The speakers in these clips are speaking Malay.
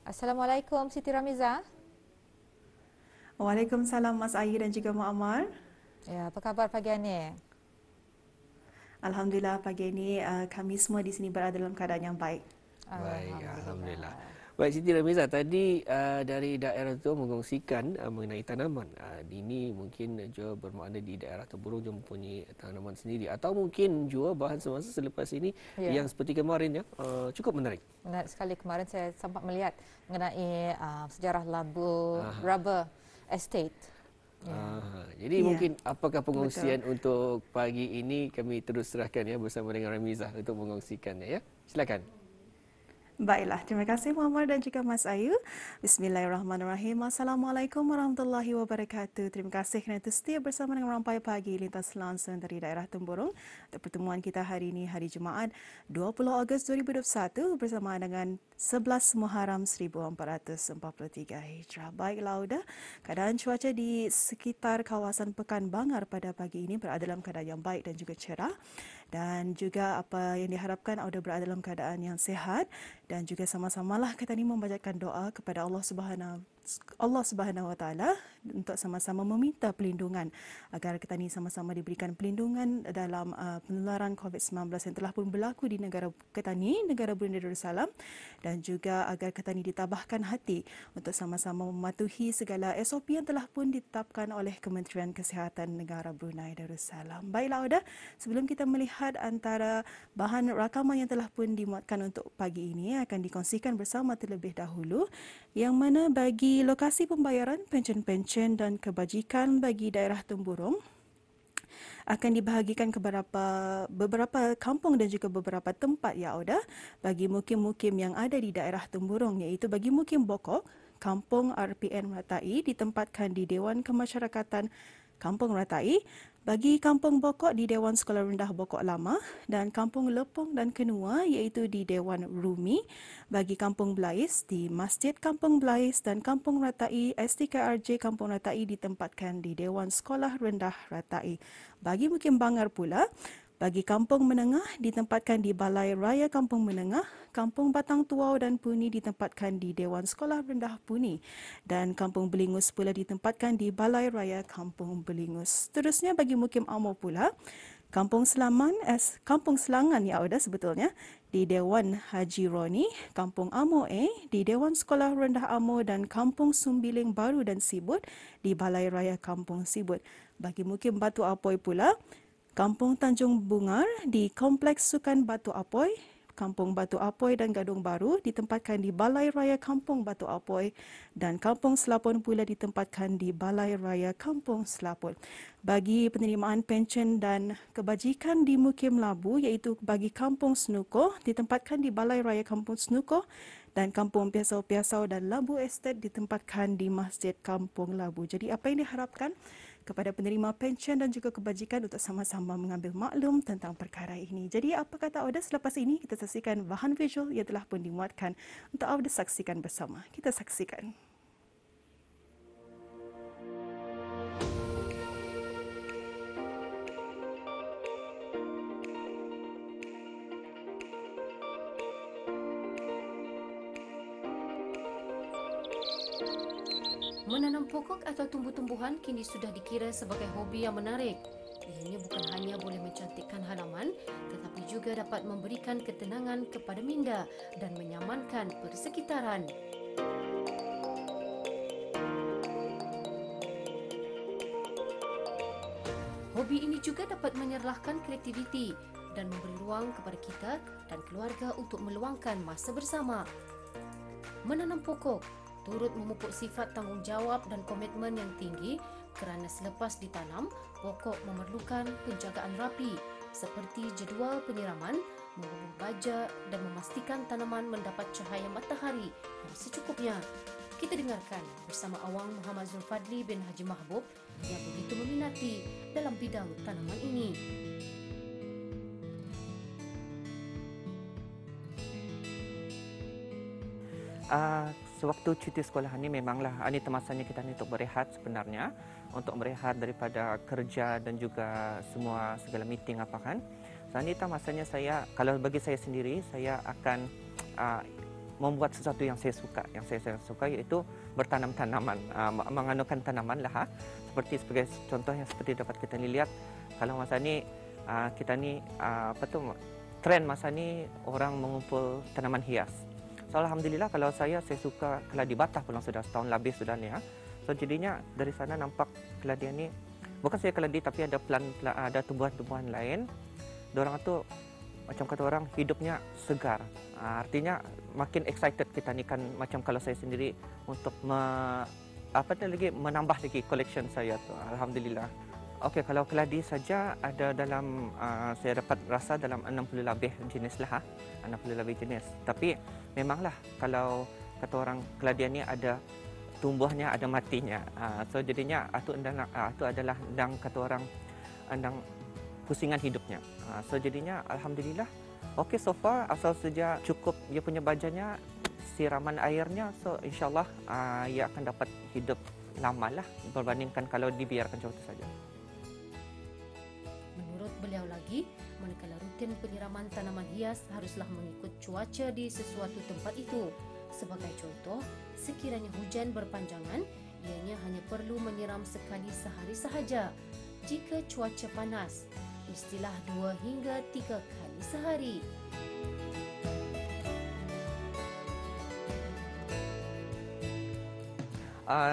Assalamualaikum Siti Ramiza. Waalaikumsalam Mas Ayu dan juga Mak Amar. Ya, apa khabar pagi ini? Alhamdulillah pagi ini kami semua di sini berada dalam keadaan yang baik. Baik, Alhamdulillah. Alhamdulillah. Baik, Siti Ramiza, tadi dari daerah itu mengkongsikan mengenai tanaman. Ini mungkin juga bermakna di daerah Temburong juga mempunyai tanaman sendiri. Atau mungkin juga bahan semasa selepas ini Ya, yang seperti kemarin ya, cukup menarik. menarik sekali. Kemarin saya sempat melihat mengenai sejarah labu Aha. rubber estate. Ya. Jadi Ya, mungkin apakah betul. pengongsian untuk pagi ini kami terus serahkan ya bersama dengan Ramiza untuk mengongsikannya ya. Silakan. Baiklah, terima kasih Muhammad dan juga Mas Ayu. Bismillahirrahmanirrahim. Assalamualaikum warahmatullahi wabarakatuh. Terima kasih kerana setia bersama dengan Rampai Pagi lintas langsung dari daerah Temburong. Untuk pertemuan kita hari ini, hari Jumaat 20 Ogos 2021 bersama dengan 11 Muharram 1443 Hijrah. Baiklah, Uda. Keadaan cuaca di sekitar kawasan Pekan Bangar pada pagi ini berada dalam keadaan yang baik dan juga cerah. Dan juga apa yang diharapkan Auda berada dalam keadaan yang sihat dan juga sama-samalah kita ni membacakan doa kepada Allah Subhanahu Wa Taala untuk sama-sama meminta perlindungan agar kita ni sama-sama diberikan perlindungan dalam penularan COVID-19 yang telah pun berlaku di negara kita ni, negara Brunei Darussalam, dan juga agar kita ni ditabahkan hati untuk sama-sama mematuhi segala SOP yang telah pun ditetapkan oleh Kementerian Kesihatan Negara Brunei Darussalam. Baiklah, Oda, sebelum kita melihat antara bahan rakaman yang telah pun dimuatkan untuk pagi ini akan dikongsikan bersama terlebih dahulu, yang mana bagi lokasi pembayaran pencen-pencen dan kebajikan bagi daerah Temburong akan dibahagikan ke beberapa kampung dan juga beberapa tempat, ya Auda, bagi mukim-mukim yang ada di daerah Temburong, iaitu bagi mukim Bokok, Kampung RPN Ratai ditempatkan di Dewan Kemasyarakatan Kampung Ratai, bagi Kampung Bokok di Dewan Sekolah Rendah Bokok Lama, dan Kampung Lepong dan Kenua iaitu di Dewan Rumi, bagi Kampung Belais di Masjid Kampung Belais, dan Kampung Ratai STKRJ Kampung Ratai ditempatkan di Dewan Sekolah Rendah Ratai. Bagi Mukim Bangar pula, bagi Kampung Menengah ditempatkan di Balai Raya Kampung Menengah, Kampung Batang Tuau dan Puni ditempatkan di Dewan Sekolah Rendah Puni, dan Kampung Belingus pula ditempatkan di Balai Raya Kampung Belingus. Seterusnya bagi Mukim Amor pula, Kampung Selangan ya Auda sebetulnya di Dewan Haji Roni, Kampung Amor di Dewan Sekolah Rendah Amor, dan Kampung Sumbiling Baru dan Sibut di Balai Raya Kampung Sibut. Bagi Mukim Batu Apoi pula, Kampung Tanjung Bungar di Kompleks Sukan Batu Apoi, Kampung Batu Apoi dan Gadung Baru ditempatkan di Balai Raya Kampung Batu Apoi, dan Kampung Selapun pula ditempatkan di Balai Raya Kampung Selapun. Bagi penerimaan pencen dan kebajikan di Mukim Labu, iaitu bagi Kampung Senukoh ditempatkan di Balai Raya Kampung Senukoh, dan Kampung Piasau-Piasau dan Labu Estate ditempatkan di Masjid Kampung Labu. Jadi apa yang diharapkan kepada penerima pencen dan juga kebajikan untuk sama-sama mengambil maklum tentang perkara ini. Jadi apa kata Auda, selepas ini kita saksikan bahan visual yang telah pun dimuatkan untuk Auda saksikan bersama. Kita saksikan. Menanam pokok atau tumbuh-tumbuhan kini sudah dikira sebagai hobi yang menarik. Ianya bukan hanya boleh mencantikkan halaman, tetapi juga dapat memberikan ketenangan kepada minda dan menyamankan persekitaran. Hobi ini juga dapat menyerlahkan kreativiti dan memberi ruang kepada kita dan keluarga untuk meluangkan masa bersama. Menanam pokok turut memupuk sifat tanggungjawab dan komitmen yang tinggi kerana selepas ditanam, pokok memerlukan penjagaan rapi seperti jadual penyiraman, membubur baja dan memastikan tanaman mendapat cahaya matahari yang secukupnya. Kita dengarkan bersama Awang Muhammad Zulfadli bin Haji Mahbub yang begitu meminati dalam bidang tanaman ini. Sewaktu cuti sekolah ini memanglah ini masanya kita ni untuk berehat sebenarnya, untuk berehat daripada kerja dan juga segala meeting apa kan. So ini masanya saya, kalau bagi saya sendiri, saya akan membuat sesuatu yang saya suka. Yang saya suka iaitu bertanam tanaman, menganukan tanaman lah. Seperti sebagai contoh yang seperti dapat kita lihat, kalau masa ni kita ni trend masa ni orang mengumpul tanaman hias. So alhamdulillah kalau saya suka keladi Batak pun sudah setahun lebih sudah ni. So jadinya dari sana nampak keladian ni bukan saya keladi tapi ada tumbuhan-tumbuhan lain. Dorang tu macam kata orang hidupnya segar. Artinya makin excited kita ni kan, macam kalau saya sendiri untuk menambah lagi collection saya tu. Alhamdulillah. Okey, kalau keladi saja ada dalam saya dapat rasa dalam 60 lebih jenis lah. 60 lebih jenis. Tapi memanglah kalau kata orang keladian ni ada tumbuhnya ada matinya. So jadinya itu adalah kata orang pusingan hidupnya. So jadinya alhamdulillah okey so far, asal saja cukup dia punya bajanya, siraman airnya, so insyaallah ia akan dapat hidup lama lah berbandingkan kalau dibiarkan macam itu saja. Menurut beliau lagi, manakala rutin penyiraman tanaman hias haruslah mengikut cuaca di sesuatu tempat itu. Sebagai contoh, sekiranya hujan berpanjangan, ianya hanya perlu menyiram sekali sehari sahaja. Jika cuaca panas, istilah 2 hingga 3 kali sehari.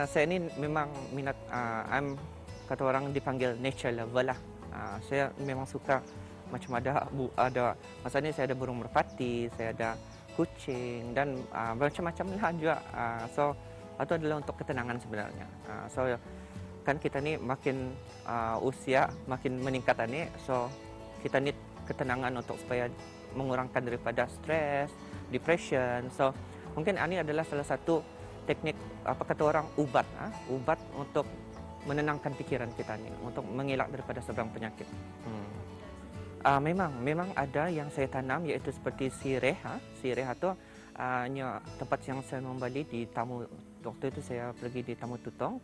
Saya ni memang minat, kata orang dipanggil nature lover lah. Saya memang suka macam ada masa ni saya ada burung merpati, saya ada kucing dan macam-macam lah juga. So itu adalah untuk ketenangan sebenarnya. So kan kita ni makin usia makin meningkat ni, so kita ni ketenangan untuk supaya mengurangkan daripada stres, depression. So mungkin ini adalah salah satu teknik apa kata orang ubat untuk menenangkan pikiran kita ni, untuk mengelak daripada seberang penyakit. Memang ada yang saya tanam iaitu seperti sireh. Sireh itu tempat yang saya membeli di Tamu. Waktu itu saya pergi di Tamu Tutong.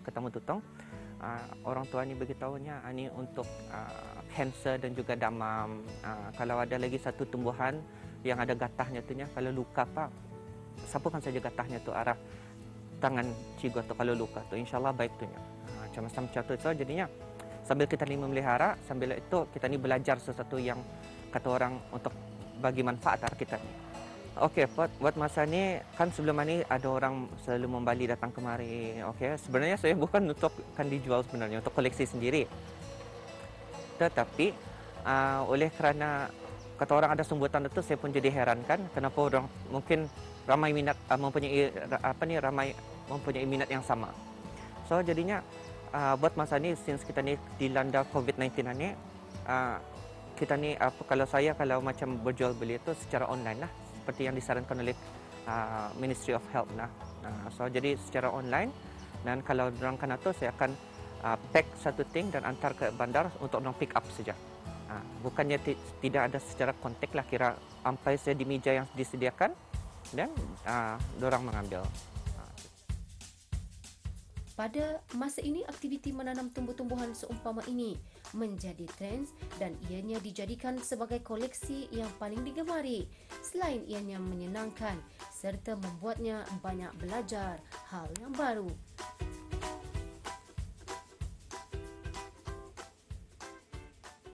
Orang tua ni beritahunya ini untuk kanser dan juga damam. Kalau ada lagi satu tumbuhan yang ada gatahnya tu, kalau luka apa, sapukan saja gatahnya tu arah tangan cigo tu kalau luka tu, insyaallah baik tu. Macam tu. So jadinya sambil kita ni memelihara, sambil itu kita ni belajar sesuatu yang kata orang untuk bagi manfaat kita ni. Okey, buat masa ni kan sebelum ni ada orang selalu membeli datang kemari. Okey, sebenarnya saya bukan untuk kan dijual sebenarnya, untuk koleksi sendiri. Tetapi oleh kerana kata orang ada sambutan itu, saya pun jadi heran kan kenapa orang mungkin ramai minat ramai mempunyai minat yang sama. So jadinya buat masa ni since kita ni dilanda COVID-19 ni, kita ni kalau macam berjual beli itu secara online lah, seperti yang disarankan oleh Ministry of Health lah. So jadi secara online, dan kalau dorang kena tu saya akan pack satu thing dan antar ke bandar untuk dorang pick up saja. Bukannya tidak ada secara kontak lah, kira ampai saya di meja yang disediakan dan dorang mengambil. Pada masa ini, aktiviti menanam tumbuh-tumbuhan seumpama ini menjadi trends dan ianya dijadikan sebagai koleksi yang paling digemari. Selain ianya menyenangkan serta membuatnya banyak belajar hal yang baru.